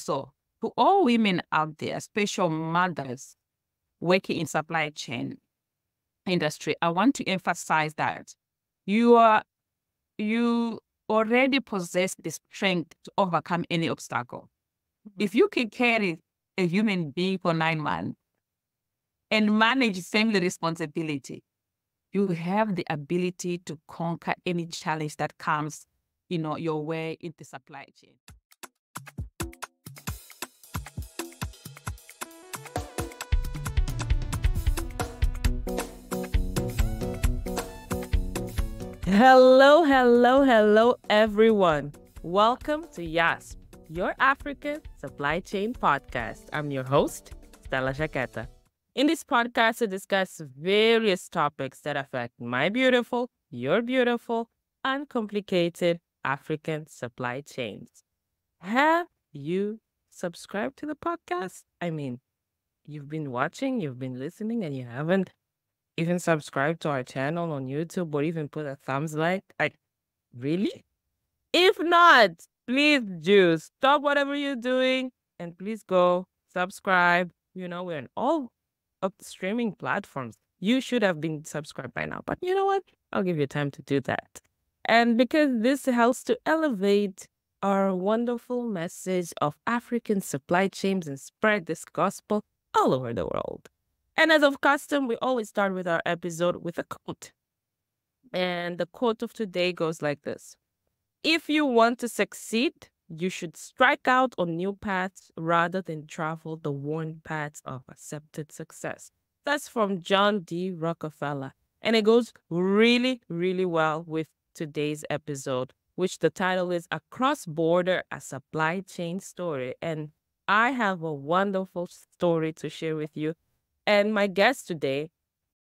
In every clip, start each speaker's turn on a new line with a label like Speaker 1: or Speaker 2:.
Speaker 1: So to all women out there, especially mothers working in supply chain industry, I want to emphasize that you already possess the strength to overcome any obstacle. If you can carry a human being for 9 months and manage family responsibility, you have the ability to conquer any challenge that comes, your way in the supply chain.
Speaker 2: Hello, everyone. Welcome to YASP, your African Supply Chain Podcast. I'm your host, Stella Jaqueta. In this podcast, we discuss various topics that affect my beautiful, your beautiful, uncomplicated African supply chains. Have you subscribed to the podcast? I mean, you've been watching, you've been listening, and you haven't even subscribe to our channel on YouTube or even put a thumbs like. Really? If not, please do stop whatever you're doing and please go subscribe. We're on all of the streaming platforms. You should have been subscribed by now, but you know what? I'll give you time to do that. And because this helps to elevate our wonderful message of African supply chains and spread this gospel all over the world. And as of custom, we always start with our episode with a quote. And the quote of today goes like this. If you want to succeed, you should strike out on new paths rather than travel the worn paths of accepted success. That's from John D. Rockefeller. And it goes really, really well with today's episode, which the title is A Cross-Border A Supply Chain Story. And I have a wonderful story to share with you. And my guest today,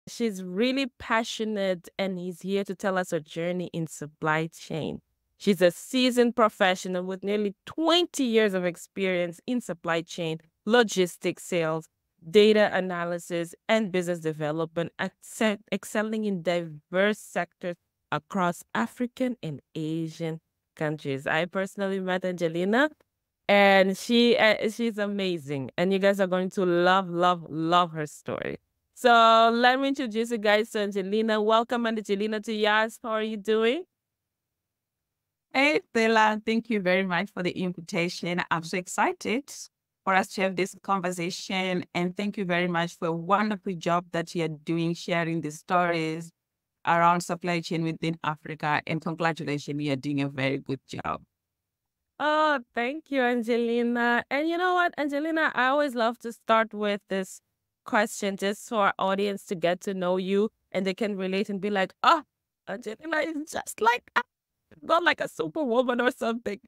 Speaker 2: she's really passionate and he's here to tell us her journey in supply chain. She's a seasoned professional with nearly 20 years of experience in supply chain, logistics, sales, data analysis, and business development, excelling in diverse sectors across African and Asian countries. I personally met Angelina. And she's amazing. And you guys are going to love her story. So let me introduce you guys to Angelina. Welcome, Angelina, to YASP. How are you doing?
Speaker 1: Hey, Stella, thank you very much for the invitation. I'm so excited for us to have this conversation. And thank you very much for a wonderful job that you're doing, sharing the stories around supply chain within Africa. And congratulations, you're doing a very good job.
Speaker 2: Oh, thank you, Angelina. And you know what, Angelina, I always love to start with this question just for our audience to get to know you and they can relate and be like, oh, Angelina is just like, not like a superwoman or something.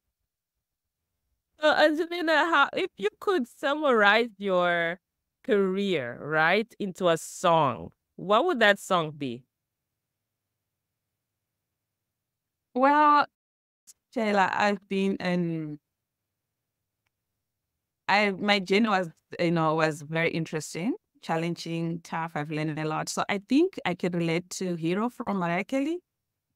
Speaker 2: So, Angelina, if you could summarize your career, right, into a song, what would that song be?
Speaker 1: Well, Taylor, I've been my journey was very interesting, challenging, tough. I've learned a lot. So I think I can relate to Hero from Mariah Carey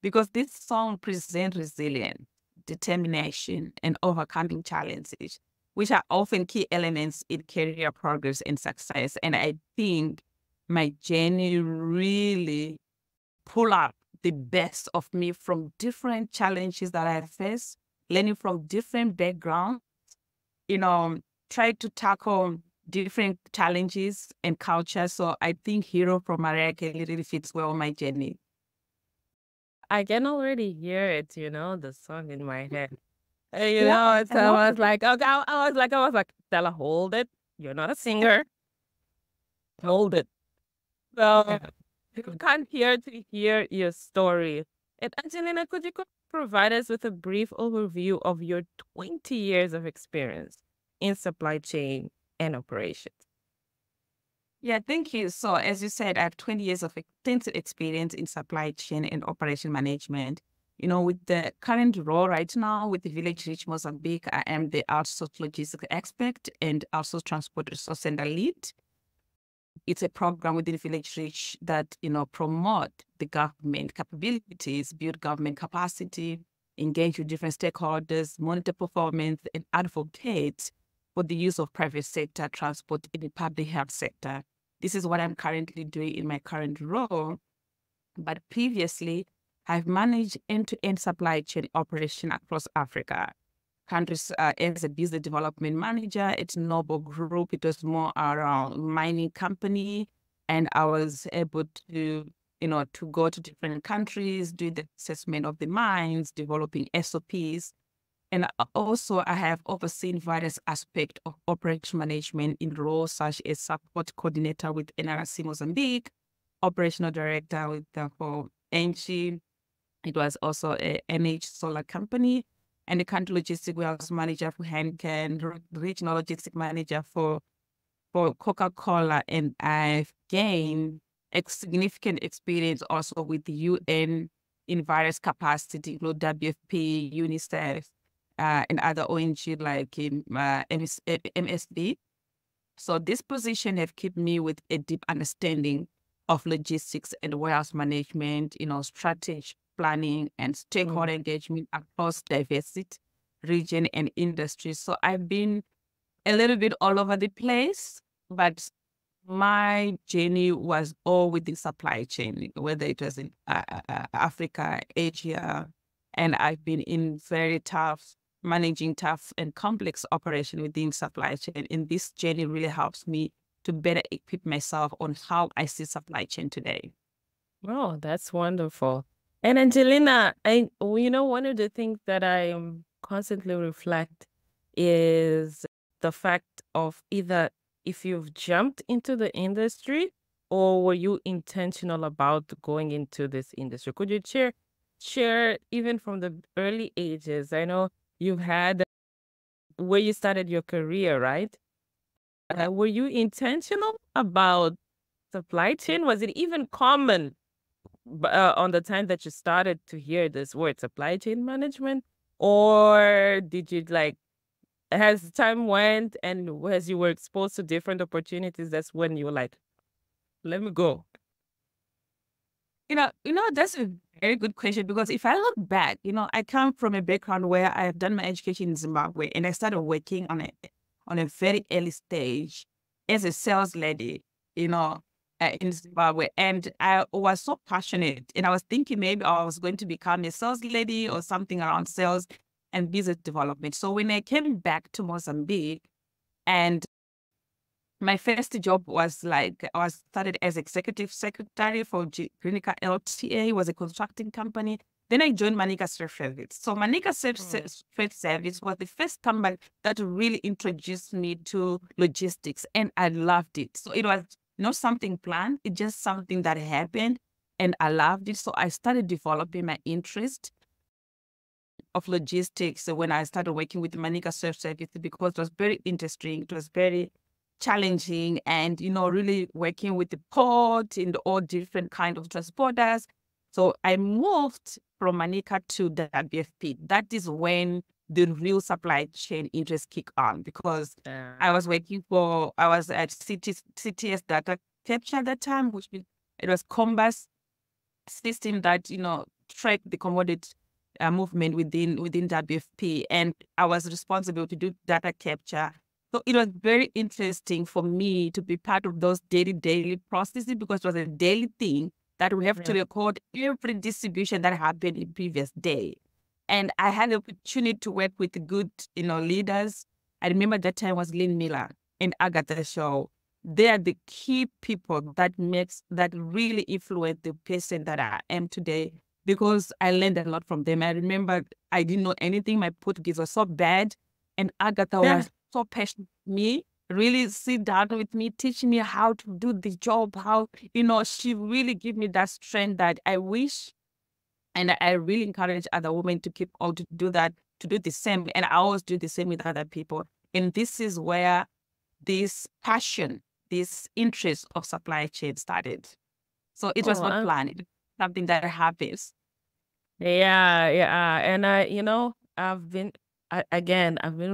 Speaker 1: because this song presents resilience, determination, and overcoming challenges, which are often key elements in career progress and success. And I think my journey really pull out the best of me from different challenges that I faced, learning from different backgrounds, try to tackle different challenges and cultures. So I think Hero from Mariah Carey really fits well on my journey.
Speaker 2: I can already hear it, the song in my head. So
Speaker 1: I
Speaker 2: I was like, okay, I was like, Stella, hold it. You're not a singer. Hold it. So you can't hear your story. And Angelina, could you provide us with a brief overview of your 20 years of experience in supply chain and operations?
Speaker 1: Yeah, thank you. So as you said, I have 20 years of extensive experience in supply chain and operation management. With the current role right now with the Village Reach Mozambique, I am the outsourced logistics expert and outsourced transport resource center lead. It's a program within Village Reach that, promote the government capabilities, build government capacity, engage with different stakeholders, monitor performance, and advocate for the use of private sector transport in the public health sector. This is what I'm currently doing in my current role. But previously, I've managed end-to-end supply chain operation across Africa countries as a business development manager at Noble Group. It was more around mining company, and I was able to, to go to different countries, do the assessment of the mines, developing SOPs. And also I have overseen various aspects of operation management in roles such as support coordinator with NRC Mozambique, operational director with for Engie. It was also a NH solar company, and the country logistic warehouse manager for Heineken, regional logistic manager for Coca-Cola. And I've gained significant experience also with the UN in various capacities, including WFP, UNICEF, and other ONG like MSB. So this position have kept me with a deep understanding of logistics and warehouse management, strategy planning and stakeholder engagement across diversity, region, and industry. So I've been a little bit all over the place, but my journey was all within supply chain, whether it was in Africa, Asia, and I've been in managing tough and complex operation within supply chain. And this journey really helps me to better equip myself on how I see supply chain today.
Speaker 2: Oh, that's wonderful. And Angelina, one of the things that I constantly reflect is the fact of either if you've jumped into the industry or were you intentional about going into this industry? Could you share even from the early ages? I know you've had where you started your career, right? Were you intentional about supply chain? Was it even common on the time that you started to hear this word supply chain management? Or did you as time went and as you were exposed to different opportunities, that's when you were like, let me go?
Speaker 1: That's a very good question, because if I look back, I come from a background where I have done my education in Zimbabwe, and I started working on a very early stage as a sales lady, in Zimbabwe. And I was so passionate, and I was thinking maybe I was going to become a sales lady or something around sales and business development. So when I came back to Mozambique, and my first job was I was started as executive secretary for Clinica LTA, was a constructing company. Then I joined Manica Surf Service. So Manica Surf Service was the first company that really introduced me to logistics, and I loved it. So it was not something planned, it's just something that happened, and I loved it. So I started developing my interest of logistics when I started working with Manica Surf Service, because it was very interesting. It was very challenging, and really working with the port and all different kind of transporters. So I moved from Manica to the WFP. That is when the real supply chain interest kicked on, because I was at CTS data capture at that time, which it was Combus system that track the commodity movement within WFP, and I was responsible to do data capture. So it was very interesting for me to be part of those daily processes, because it was a daily thing that we have to record every distribution that happened in previous day. And I had the opportunity to work with good, leaders. I remember that time was Lynn Miller and Agatha Shaw. They are the key people that really influence the person that I am today, because I learned a lot from them. I remember I didn't know anything. My Portuguese was so bad, and Agatha was so passionate with me, really sit down with me, teach me how to do the job, how, she really gave me that strength that I wish, and I really encourage other women to keep on to do that, to do the same. And I always do the same with other people. And this is where this passion, this interest of supply chain started. So it was not planned, something that happens.
Speaker 2: Yeah. And I've been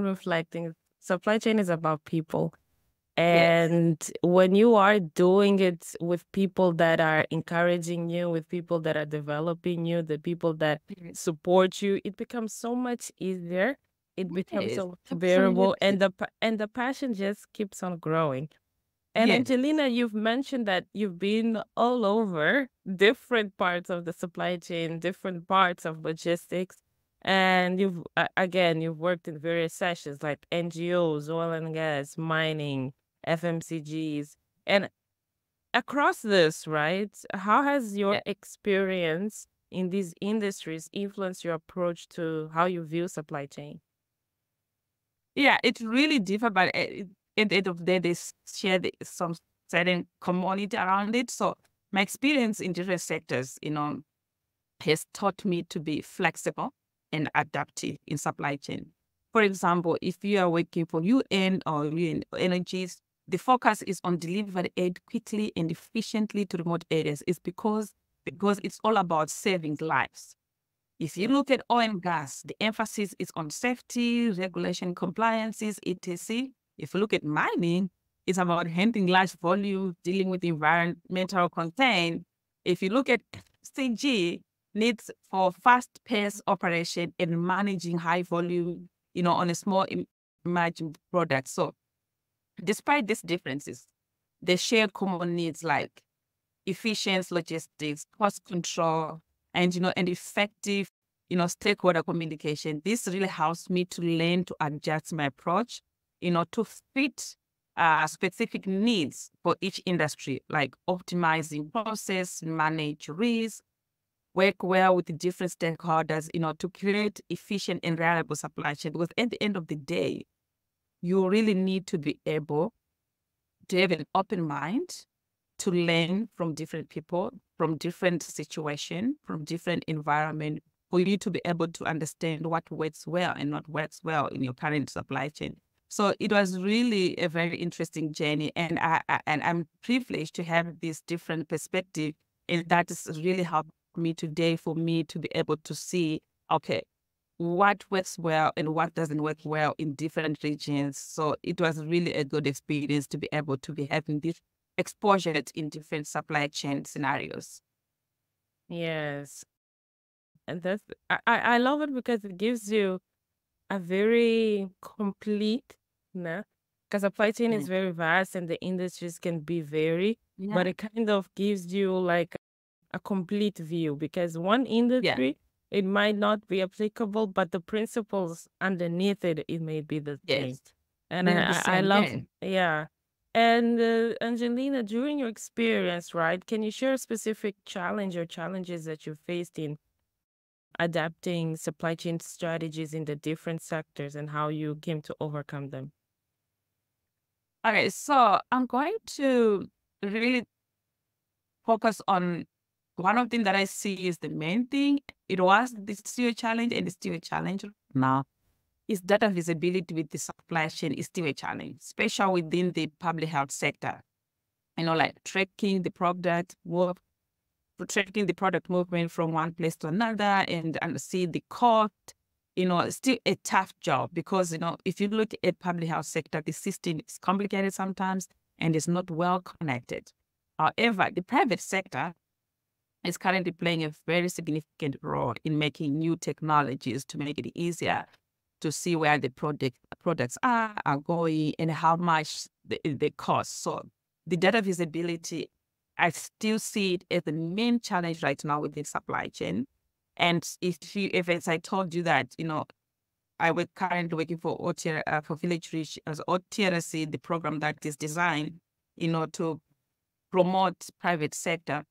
Speaker 2: reflecting. Supply chain is about people. And when you are doing it with people that are encouraging you, with people that are developing you, the people that support you, it becomes so much easier. it becomes
Speaker 1: Yes,
Speaker 2: so bearable,
Speaker 1: absolutely.
Speaker 2: and the passion just keeps on growing. And
Speaker 1: Yes.
Speaker 2: Angelina, you've mentioned that you've been all over different parts of the supply chain, different parts of logistics. And again, you've worked in various sessions like NGOs, oil and gas, mining, FMCGs. And across this, right, how has your
Speaker 1: Yeah.
Speaker 2: experience in these industries influenced your approach to how you view supply chain?
Speaker 1: Yeah, it really differ, but at the end of the day, they share some certain commonality around it. So my experience in different sectors, has taught me to be flexible and adaptive in supply chain. For example, if you are working for UN or UN energies, the focus is on delivering aid quickly and efficiently to remote areas. It's because it's all about saving lives. If you
Speaker 2: Yeah.
Speaker 1: look at oil and gas, the emphasis is on safety, regulation compliances, etc. If you look at mining, it's about handling large volume, dealing with environmental content. If you look at CG, needs for fast-paced operation and managing high volume, on a small emerging product. So despite these differences, they share common needs like efficient logistics, cost control, and effective, stakeholder communication. This really helps me to learn to adjust my approach, to fit specific needs for each industry, like optimizing process, manage risk, work well with the different stakeholders, to create efficient and reliable supply chain. Because at the end of the day, you really need to be able to have an open mind to learn from different people, from different situation, from different environment, for you to be able to understand what works well and not works well in your current supply chain. So it was really a very interesting journey, and I'm privileged to have this different perspective, and that has really helped me today for me to be able to see, okay, what works well and what doesn't work well in different regions. So it was really a good experience to be able to be having this exposure in different supply chain scenarios.
Speaker 2: Yes. And I love it because it gives you a very complete, no? Because supply chain is
Speaker 1: Mm.
Speaker 2: very vast and the industries can be very, but
Speaker 1: Yeah,
Speaker 2: it kind of gives you like a complete view because one
Speaker 1: yeah,
Speaker 2: industry, it might not be applicable, but the principles underneath it, it may be the same.
Speaker 1: yes.
Speaker 2: And
Speaker 1: They're the
Speaker 2: I
Speaker 1: same.
Speaker 2: love,
Speaker 1: Yeah.
Speaker 2: yeah. And Angelina, during your experience, right, can you share a specific challenge or challenges that you faced in adapting supply chain strategies in the different sectors and how you came to overcome them?
Speaker 1: Okay, so I'm going to really focus on one of the things that I see is the main thing. It was the still a challenge and it's still a challenge now. Is data visibility with the supply chain is still a challenge, especially within the public health sector. Like tracking the product move, tracking the product movement from one place to another and see the cost. It's still a tough job because, if you look at public health sector, the system is complicated sometimes and is not well connected. However, the private sector is currently playing a very significant role in making new technologies to make it easier to see where the products are going and how much they cost. So the data visibility, I still see it as the main challenge right now within supply chain. And if as I told you that, I was currently working for for Village Reach as OTRC, the program that is designed, to promote private sector,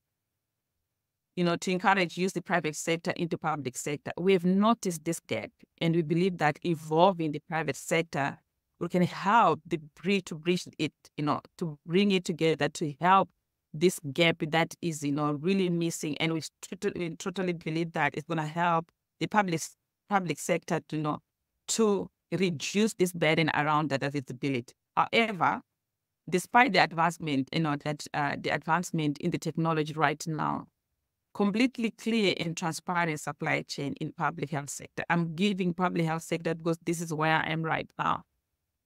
Speaker 1: to encourage use the private sector into public sector. We have noticed this gap, and we believe that evolving the private sector, we can help to bridge it, to bring it together to help this gap that is, really missing. And we totally believe that it's going to help the public sector to, to reduce this burden around data visibility. However, despite the advancement, the advancement in the technology right now, completely clear and transparent supply chain in public health sector. I'm giving public health sector because this is where I am right now.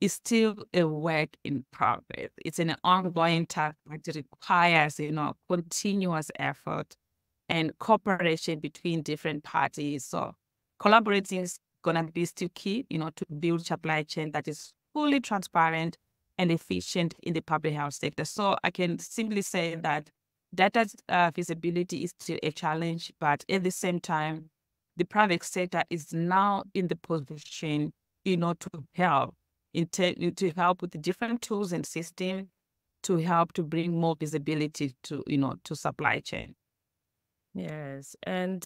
Speaker 1: It's still a work in progress. It's an ongoing task that requires, continuous effort and cooperation between different parties. So collaborating gonna be still key, to build supply chain that is fully transparent and efficient in the public health sector. So I can simply say that data visibility is still a challenge, but at the same time, the private sector is now in the position, to help to help with the different tools and systems to help to bring more visibility to supply chain.
Speaker 2: Yes, and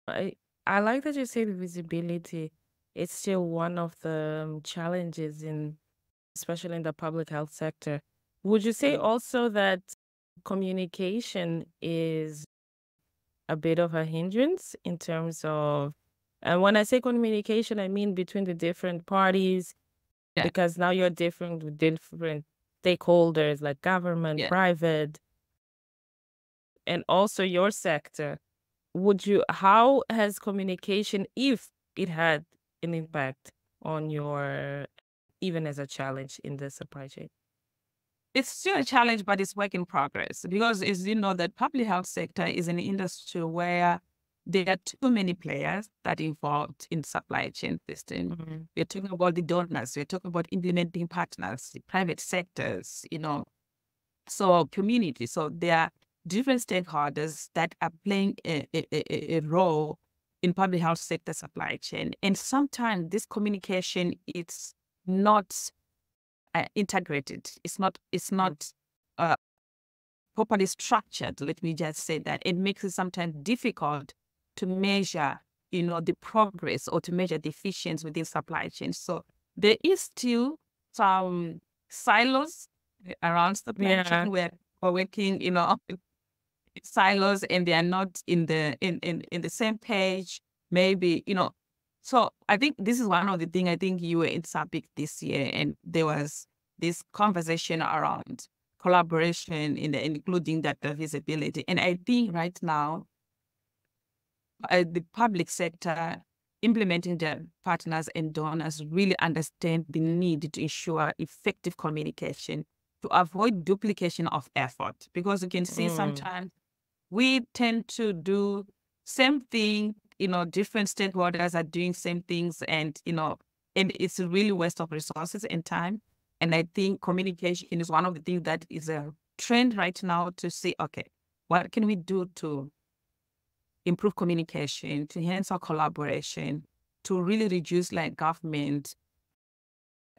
Speaker 2: I like that you say the visibility. It's still one of the challenges especially in the public health sector. Would you say also that communication is a bit of a hindrance in terms of, and when I say communication, I mean between the different parties,
Speaker 1: Yeah.
Speaker 2: because now you're different with different stakeholders like government,
Speaker 1: Yeah.
Speaker 2: private, and also your sector. How has communication, if it had an impact on your, even as a challenge in the supply chain?
Speaker 1: It's still a challenge, but it's work in progress because, as you know, that public health sector is an industry where there are too many players that are involved in supply chain system.
Speaker 2: Mhm.
Speaker 1: We're talking about the donors, we're talking about implementing partners, the private sectors, so community. So there are different stakeholders that are playing a role in public health sector supply chain. And sometimes this communication is not integrated. It's not properly structured. Let me just say that it makes it sometimes difficult to measure, the progress or to measure the efficiency within supply chain. So there is still some silos around supply chain where we're working, in silos and they are not in the same page. Maybe, So I think this is one of the things. I think you were in SAPIC this year, and there was this conversation around collaboration including data visibility. And I think right now, the public sector implementing their partners and donors really understand the need to ensure effective communication to avoid duplication of effort. Because you can see sometimes we tend to do same thing, different stakeholders are doing same things and it's a really waste of resources and time. And I think communication is one of the things that is a trend right now to say, okay, what can we do to improve communication, to enhance our collaboration, to really reduce like government,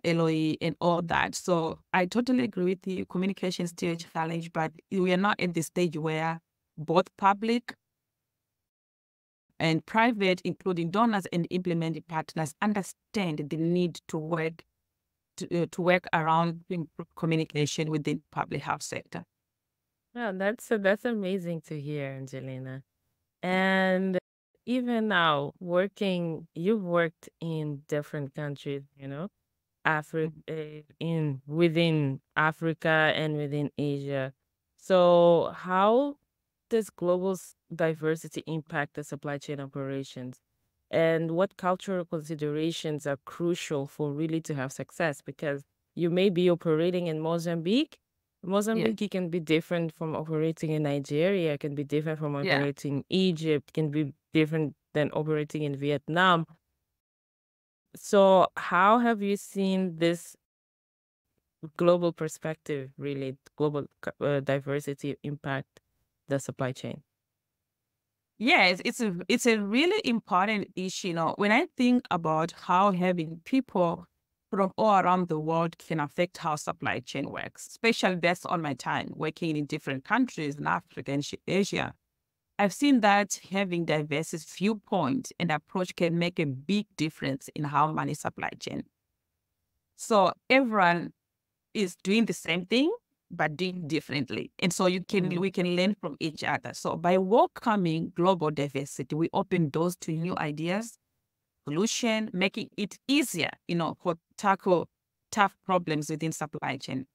Speaker 1: LOE and all that. So I totally agree with you. Communication is still a challenge, but we are not at the stage where both public and private, including donors and implementing partners, understand the need to work around communication within public health sector.
Speaker 2: Yeah, that's amazing to hear, Angelina. And even now, you've worked in different countries, Africa, within Africa and within Asia. So how does global diversity impact the supply chain operations? And what cultural considerations are crucial for really to have success? Because you may be operating in Mozambique. Mozambique can be different from operating in Nigeria, can be different from operating in Egypt, can be different than operating in Vietnam. So how have you seen this global perspective, really, global diversity impact the supply chain?
Speaker 1: Yes, it's a really important issue. When I think about how having people from all around the world can affect how supply chain works, especially based on my time working in different countries in Africa and Asia, I've seen that having diverse viewpoints and approach can make a big difference in how manage supply chain. So everyone is doing the same thing, but doing differently. And so we can learn from each other. So by welcoming global diversity, we open doors to new ideas, solution, making it easier, for tackle tough problems within supply chain.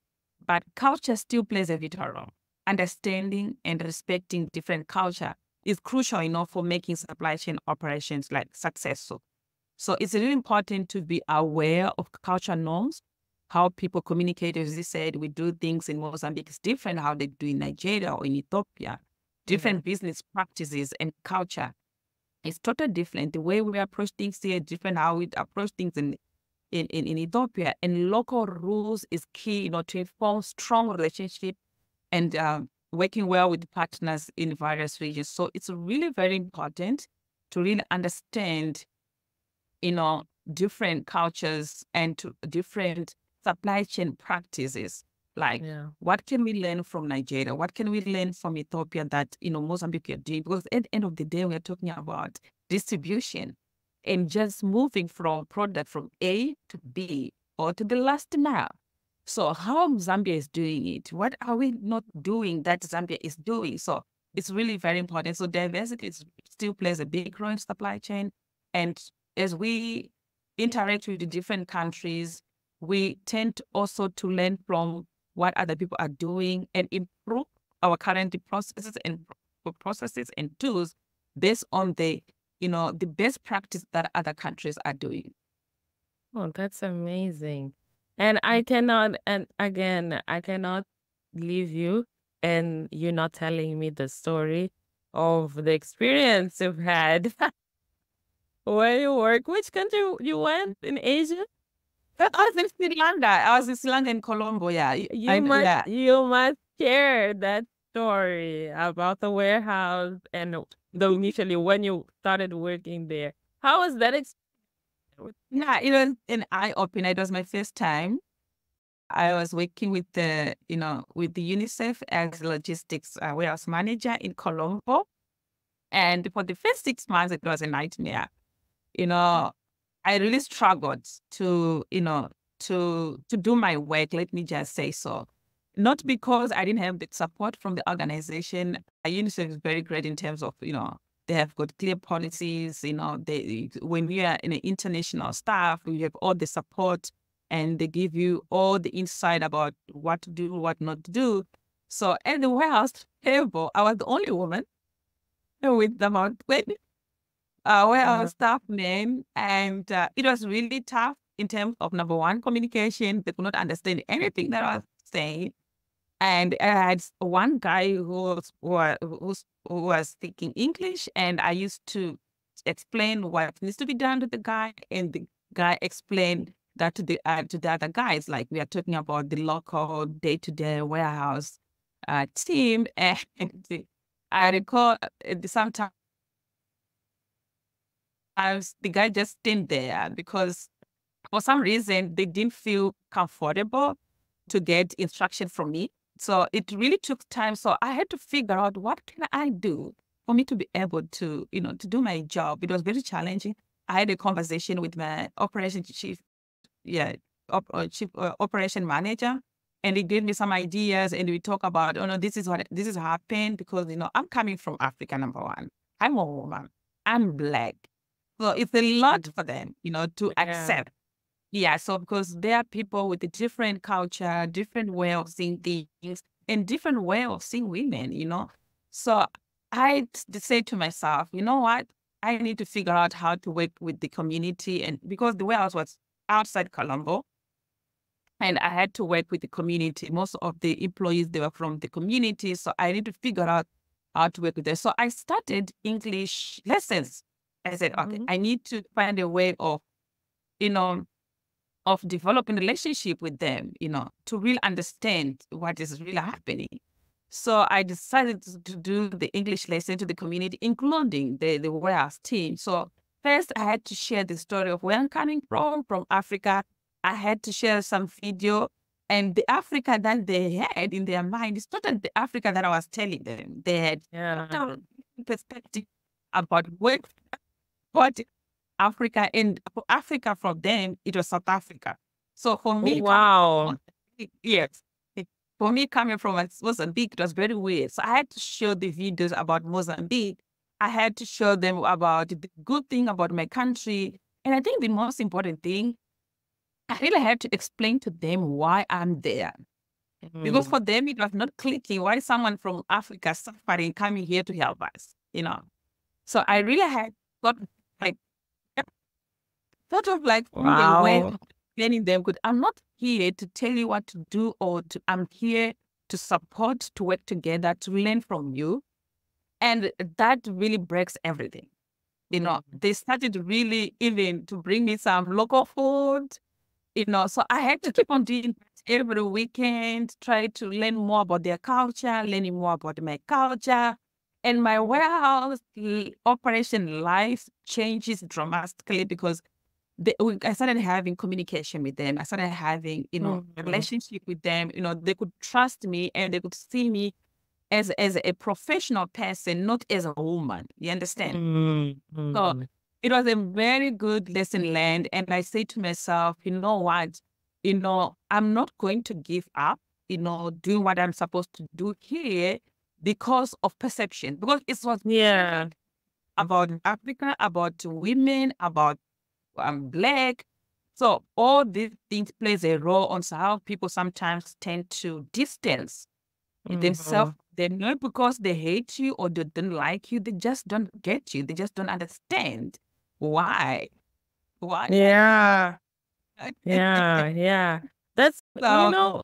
Speaker 1: But culture still plays a vital role. Understanding and respecting different culture is crucial, for making supply chain operations successful. So it's really important to be aware of cultural norms, how people communicate. As you said, we do things in Mozambique is different how they do in Nigeria or in Ethiopia, different business practices and culture. It's totally different. The way we approach things here, different how we approach things in Ethiopia. And local rules is key, to form strong relationship and working well with partners in various regions. So it's really very important to really understand, different cultures and to different supply chain practices. Like, what can we learn from Nigeria? What can we learn from Ethiopia that, Mozambique are doing? Because at the end of the day, we're talking about distribution and just moving from product from A to B or to the last mile. So how Zambia is doing it? What are we not doing that Zambia is doing? So it's really very important. So diversity still plays a big role in supply chain. And as we interact with the different countries, we tend also to learn from what other people are doing and improve our current processes and tools based on the best practice that other countries are doing.
Speaker 2: Oh, that's amazing. And I cannot leave you and you're not telling me the story of the experience you've had where you work. Which country you went in Asia?
Speaker 1: I was in Sri Lanka. I was in Sri Lanka, in Colombo. Yeah,
Speaker 2: you must share that story about the warehouse and initially when you started working there. How was that experience?
Speaker 1: Yeah, it was an eye opener. It was my first time. I was working with the UNICEF as logistics warehouse manager in Colombo, and for the first 6 months, it was a nightmare. I really struggled to do my work. Let me just say so. Not because I didn't have the support from the organization. UNICEF is very great in terms of, they have got clear policies. When we are in an international staff, we have all the support and they give you all the insight about what to do, what not to do. So at the warehouse table, I was the only woman with about 20 warehouse staff men. And it was really tough in terms of, number one, communication. They could not understand anything that I was saying. And I had one guy who was speaking English, and I used to explain what needs to be done to the guy, and the guy explained that to the other guys. Like, we are talking about the local day-to-day warehouse team, and I recall sometimes the guy just stayed there because for some reason they didn't feel comfortable to get instruction from me. So it really took time. So I had to figure out, what can I do for me to be able to, to do my job. It was very challenging. I had a conversation with my chief operation manager, and he gave me some ideas, and we talk about, oh no, this is happened because, I'm coming from Africa, number one. I'm a woman. I'm Black. So it's a lot for them, to accept. Yeah, so because there are people with a different culture, different way of seeing things, and different way of seeing women, So I say to myself, you know what? I need to figure out how to work with the community. And because the warehouse was outside Colombo, and I had to work with the community. Most of the employees, they were from the community. So I need to figure out how to work with them. So I started English lessons. I said, okay, I need to find a way of, of developing relationship with them, to really understand what is really happening. So I decided to do the English lesson to the community, including the warehouse team. So first I had to share the story of where I'm coming from Africa. I had to share some video, and the Africa that they had in their mind is not the Africa that I was telling them. They had a perspective about what Africa, and for Africa, from them, it was South Africa. So for me, yes, for me coming from Mozambique, it was very weird. So I had to show the videos about Mozambique. I had to show them about the good thing about my country. And I think the most important thing, I really had to explain to them why I'm there. Because for them, it was not clicking. Why someone from Africa suffering coming here to help us, So I really had got sort of like a way of explaining them, good. I'm not here to tell you what to do, I'm here to support, to work together, to learn from you. And that really breaks everything. They started really even to bring me some local food, so I had to keep on doing that every weekend, try to learn more about their culture, learning more about my culture. And my warehouse operation life changes dramatically because I started having communication with them. I started having, relationship with them. They could trust me and they could see me as a professional person, not as a woman. You understand? So it was a very good lesson learned. And I say to myself, you know what? I'm not going to give up, doing what I'm supposed to do here because of perception. Because it was about Africa, about women, about Black. So all these things plays a role on how people sometimes tend to distance themselves. They're not because they hate you or they don't like you. They just don't get you. They just don't understand why.
Speaker 2: Yeah. That's,
Speaker 1: So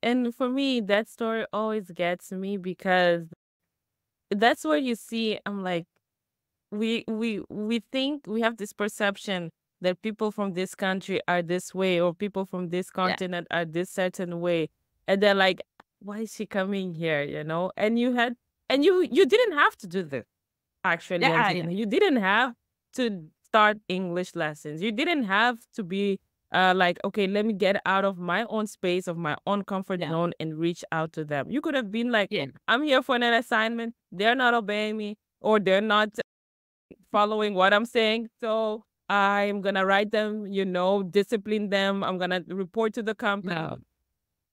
Speaker 2: and for me, that story always gets me because that's where you see, I'm like, we think we have this perception that people from this country are this way or people from this continent are this certain way. And they're like, why is she coming here? And you didn't have to do this, actually, Angelina. You didn't have to start English lessons. You didn't have to be like, okay, let me get out of my own space, of my own comfort zone and reach out to them. You could have been like, I'm here for an assignment. They're not obeying me or they're not following what I'm saying. So I'm going to write them, discipline them. I'm going to report to the company.
Speaker 1: No.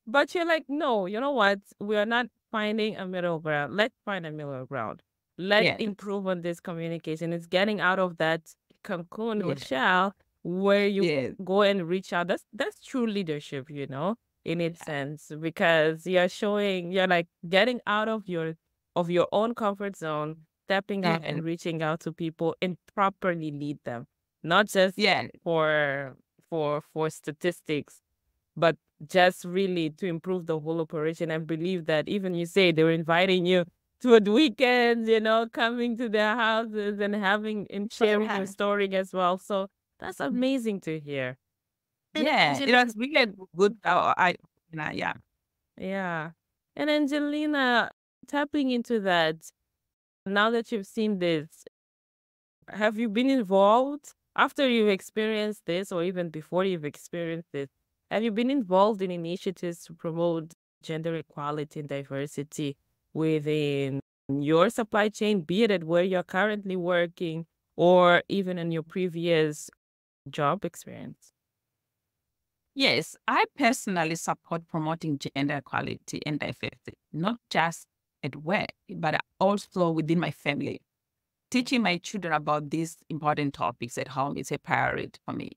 Speaker 2: But you're like, no, you know what? We are not finding a middle ground. Let's find a middle ground. Let's improve on this communication. It's getting out of that cocoon or shell where you go and reach out. That's true leadership, in its sense, because you're like getting out of your own comfort zone, stepping out and reaching out to people and properly lead them, not just for statistics, but just really to improve the whole operation. And believe that even you say they were inviting you to a weekend, coming to their houses and sharing your story as well. So that's amazing to hear.
Speaker 1: It was really good.
Speaker 2: Yeah. And Angelina, tapping into that, now that you've seen this, have you been involved after you've experienced this or even before you've experienced this? Have you been involved in initiatives to promote gender equality and diversity within your supply chain, be it at where you're currently working or even in your previous job experience?
Speaker 1: Yes, I personally support promoting gender equality and diversity, not just at work, but also within my family. Teaching my children about these important topics at home is a priority for me.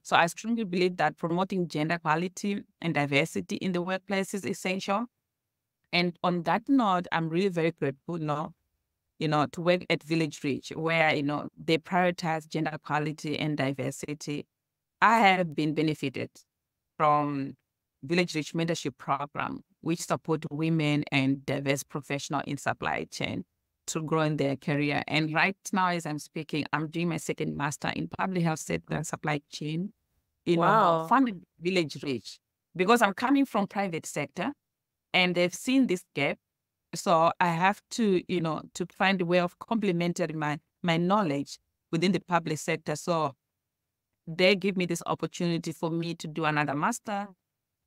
Speaker 1: So I strongly believe that promoting gender equality and diversity in the workplace is essential. And on that note, I'm really very grateful, to work at Village Reach, where, they prioritize gender equality and diversity. I have been benefited from Village Reach Mentorship Program, which support women and diverse professionals in supply chain to grow in their career. And right now, as I'm speaking, I'm doing my second master in public health sector and supply chain, funded Village Reach, because I'm coming from private sector and they've seen this gap. So I have to, to find a way of complementing my knowledge within the public sector. So they give me this opportunity for me to do another master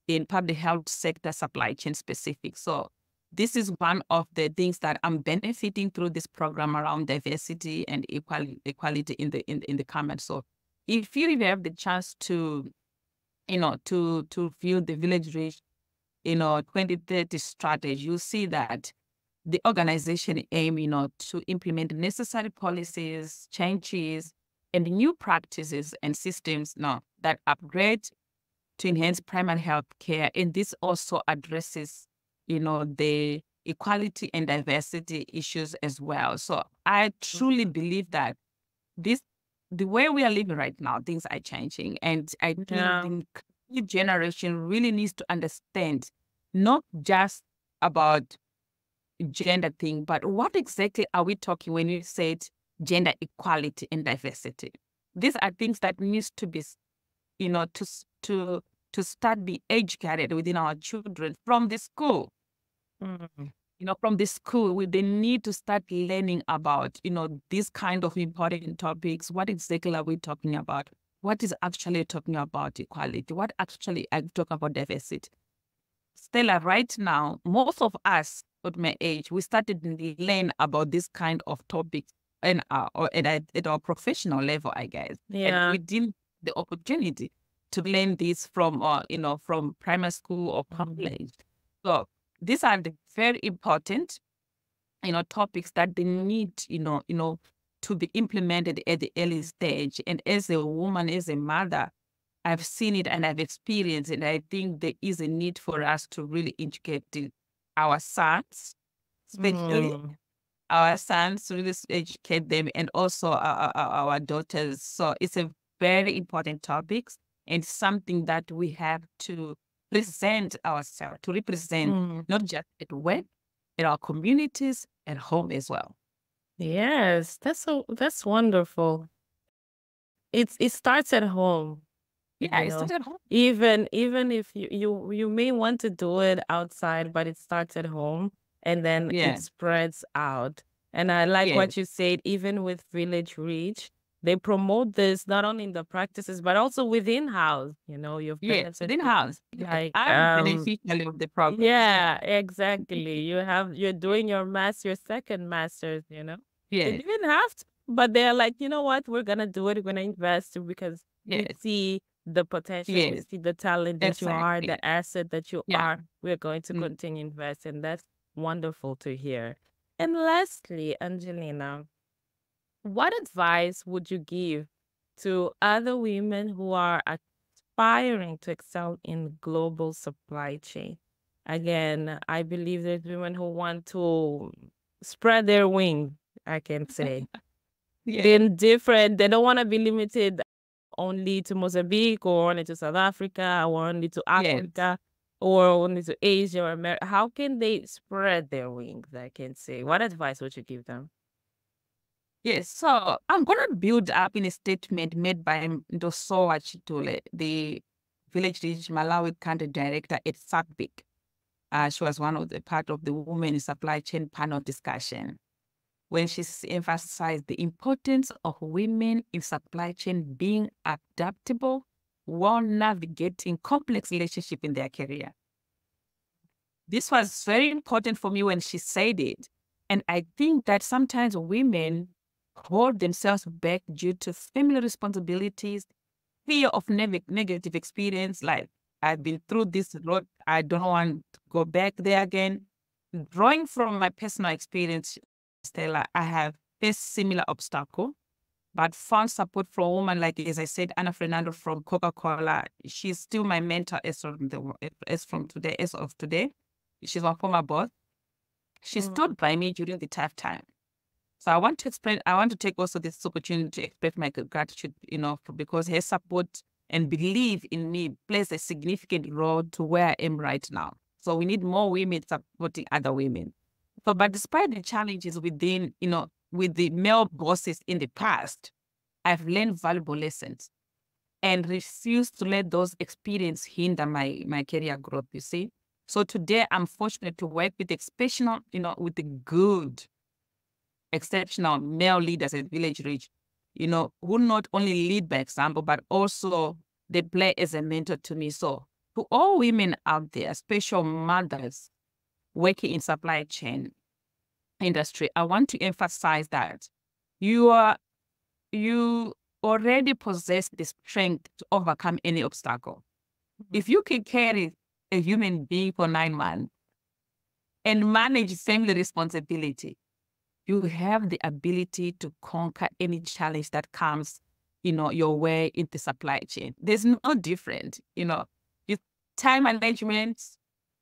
Speaker 1: in public health sector supply chain specific. So this is one of the things that I'm benefiting through this program around diversity and equality in the comment. So if you have the chance to, to view the Village Reach, 2030 strategy, you see that the organization aim, to implement necessary policies, changes, and new practices and systems that upgrade to enhance primary health care. And this also addresses, the equality and diversity issues as well. So I truly believe that the way we are living right now, things are changing. And I think the new generation really needs to understand not just about gender thing, but what exactly are we talking when we said gender equality and diversity. These are things that needs to be, to start be educated within our children from the school.
Speaker 2: Mm.
Speaker 1: From the school, they need to start learning about, these kind of important topics. What exactly are we talking about? What is actually talking about equality? What actually are talking about diversity? Stella, right now, most of us at my age, we started to learn about this kind of topics at our professional level, I guess. And
Speaker 2: Yeah.
Speaker 1: we didn't the opportunity to learn this from primary school or college. So these are the very important, topics that they need, to be implemented at the early stage. And as a woman, as a mother, I've seen it and I've experienced it. I think there is a need for us to really educate our sons, especially our sons, to really educate them, and also our daughters. So it's a very important topic and something that we have to present ourselves, to represent not just at work, in our communities, at home as well.
Speaker 2: Yes, that's wonderful. It starts at home.
Speaker 1: Yeah,
Speaker 2: You
Speaker 1: it's
Speaker 2: know,
Speaker 1: not at home.
Speaker 2: even if you may want to do it outside, but it starts at home and then
Speaker 1: Yeah.
Speaker 2: it spreads out. And I like
Speaker 1: Yes.
Speaker 2: what you said, even with Village Reach, they promote this not only in the practices, but also within house. Your
Speaker 1: Yes,
Speaker 2: parents are
Speaker 1: within house.
Speaker 2: like,
Speaker 1: I'm beneficiary of the program.
Speaker 2: yeah, exactly. You're doing your second master's, They
Speaker 1: Yes,
Speaker 2: didn't have to, but they're like, you know what, we're gonna do it, we're gonna invest because we
Speaker 1: yes,
Speaker 2: see the potential, we
Speaker 1: yes,
Speaker 2: see the talent that you are,
Speaker 1: exactly.
Speaker 2: the asset that you
Speaker 1: Yeah.
Speaker 2: are. We're going to continue invest, and that's wonderful to hear. And lastly, Angelina, what advice would you give to other women who are aspiring to excel in global supply chain? Again, I believe there's women who want to spread their wings, I can say.
Speaker 1: Yeah.
Speaker 2: Being different, they don't want to be limited only to Mozambique or only to South Africa or only to
Speaker 1: Yes.
Speaker 2: Africa or only to Asia or America. How can they spread their wings, I can say? What advice would you give them?
Speaker 1: Yes. So I'm going to build up in a statement made by Ndosowa Chitule, the Village Reach Malawi country director at YASCP. She was one of the part of the Women in Supply Chain panel discussion when she emphasized the importance of women in supply chain being adaptable while navigating complex relationships in their career. This was very important for me when she said it. And I think that sometimes women hold themselves back due to family responsibilities, fear of negative experience, like I've been through this road, I don't want to go back there again. Drawing from my personal experience, Stella, I have faced similar obstacle, but found support from a woman like, as I said, Anna Fernando from Coca-Cola. She's still my mentor as of today. She's my former boss. She stood by me during the tough time. So I want to take also this opportunity to express my gratitude, because her support and belief in me plays a significant role to where I am right now. So we need more women supporting other women. But despite the challenges within, with the male bosses in the past, I've learned valuable lessons and refused to let those experiences hinder my career growth, you see. So today I'm fortunate to work with with the good, exceptional male leaders at Village Reach, who not only lead by example, but also they play as a mentor to me. So to all women out there, especially mothers working in supply chain industry, I want to emphasize that you already possess the strength to overcome any obstacle. If you can carry a human being for 9 months and manage family responsibility, you have the ability to conquer any challenge that comes, your way in the supply chain. There's no different, with time management,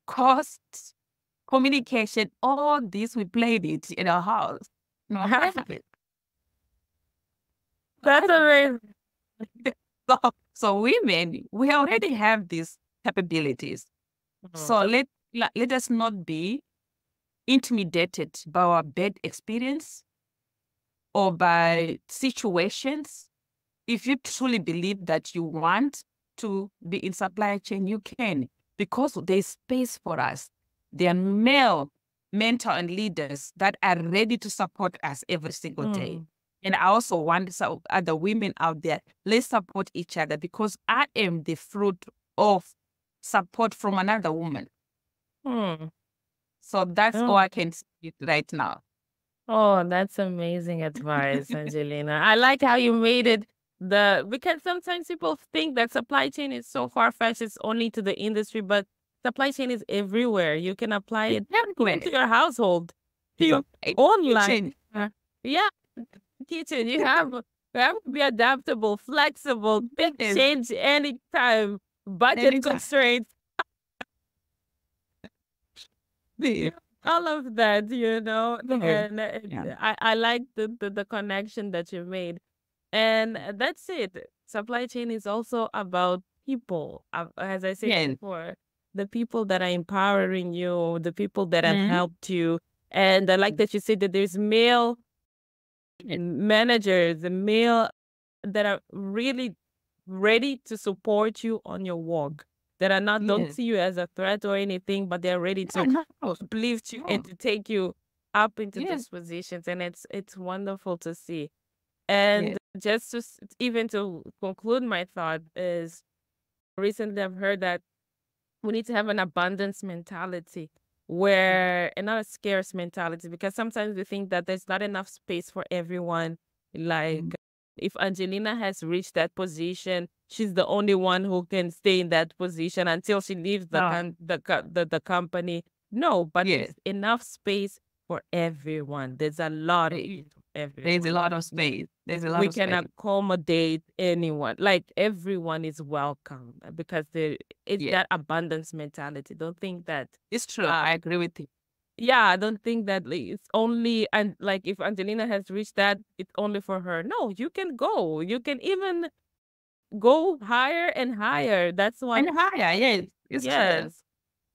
Speaker 1: costs, communication, all this, we played it in our house.
Speaker 2: That's amazing.
Speaker 1: So women, we already have these capabilities. So let us not be intimidated by our bad experience or by situations, if you truly believe that you want to be in supply chain, you can, because there's space for us. There are male mentor and leaders that are ready to support us every single day. And I also want some other women out there, let's support each other, because I am the fruit of support from another woman. So that's all I can say right now.
Speaker 2: Oh, that's amazing advice, Angelina. I like how you made it because sometimes people think that supply chain is so far-fetched, it's only to the industry, but supply chain is everywhere. You can apply it even to your household, to your online. Yeah, kitchen. You have to be adaptable, flexible, big change anytime, budget constraints. All of that, and I like the connection that you made. And that's it. Supply chain is also about people. As I said before, the people that are empowering you, the people that have helped you. And I like that you said that there's male managers, the male that are really ready to support you on your walk, that are not, don't see you as a threat or anything, but they're ready to uplift you and to take you up into these positions. And it's wonderful to see. And just to even to conclude my thought is, recently I've heard that we need to have an abundance mentality and not a scarce mentality, because sometimes we think that there's not enough space for everyone. Like if Angelina has reached that position, she's the only one who can stay in that position until she leaves the company. No, but there's enough space for everyone. There's a lot of everyone.
Speaker 1: There's a lot of space.
Speaker 2: We can accommodate anyone. Like everyone is welcome, because it's that abundance mentality. Don't think that
Speaker 1: it's true. I agree with you.
Speaker 2: Yeah, I don't think that it's only, and like if Angelina has reached that, it's only for her. No, you can go. You can even go higher and higher. That's why.
Speaker 1: And higher, yes. It's true.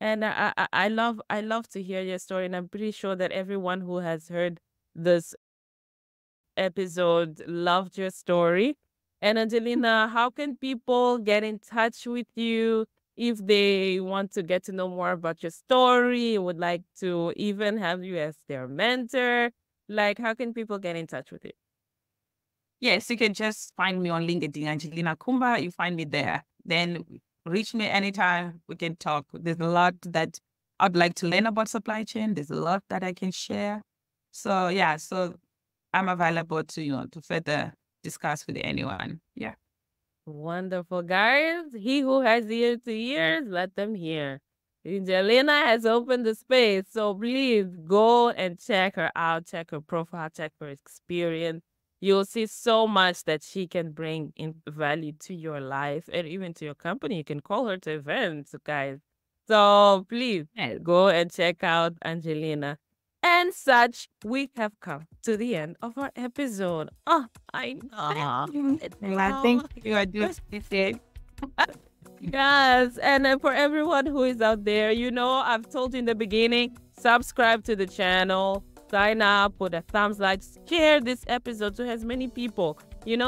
Speaker 2: And I love to hear your story, and I'm pretty sure that everyone who has heard this episode loved your story. And Angelina, how can people get in touch with you if they want to get to know more about your story, would like to even have you as their mentor? Like, how can people get in touch with you?
Speaker 1: Yes, you can just find me on LinkedIn, Angelina Kumba. You find me there. Then reach me anytime. We can talk. There's a lot that I'd like to learn about supply chain. There's a lot that I can share. So yeah, so I'm available to, to further discuss with anyone. Yeah.
Speaker 2: Wonderful, guys. He who has ears to hear, let them hear. Angelina has opened the space, so please go and check her out, check her profile, check her experience. You'll see so much that she can bring in value to your life and even to your company. You can call her to events, guys. So please go and check out Angelina. And such, we have come to the end of our episode. Oh, I know.
Speaker 1: I think you are just it.
Speaker 2: Yes, and for everyone who is out there, I've told you in the beginning, subscribe to the channel, sign up, put a thumbs like, share this episode to as many people.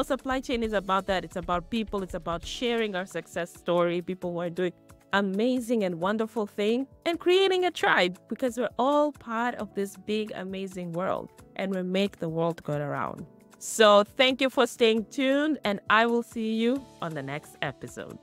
Speaker 2: Supply chain is about that. It's about people. It's about sharing our success story, people who are doing amazing and wonderful thing, and creating a tribe, because we're all part of this big, amazing world, and we make the world go around. So thank you for staying tuned, and I will see you on the next episode.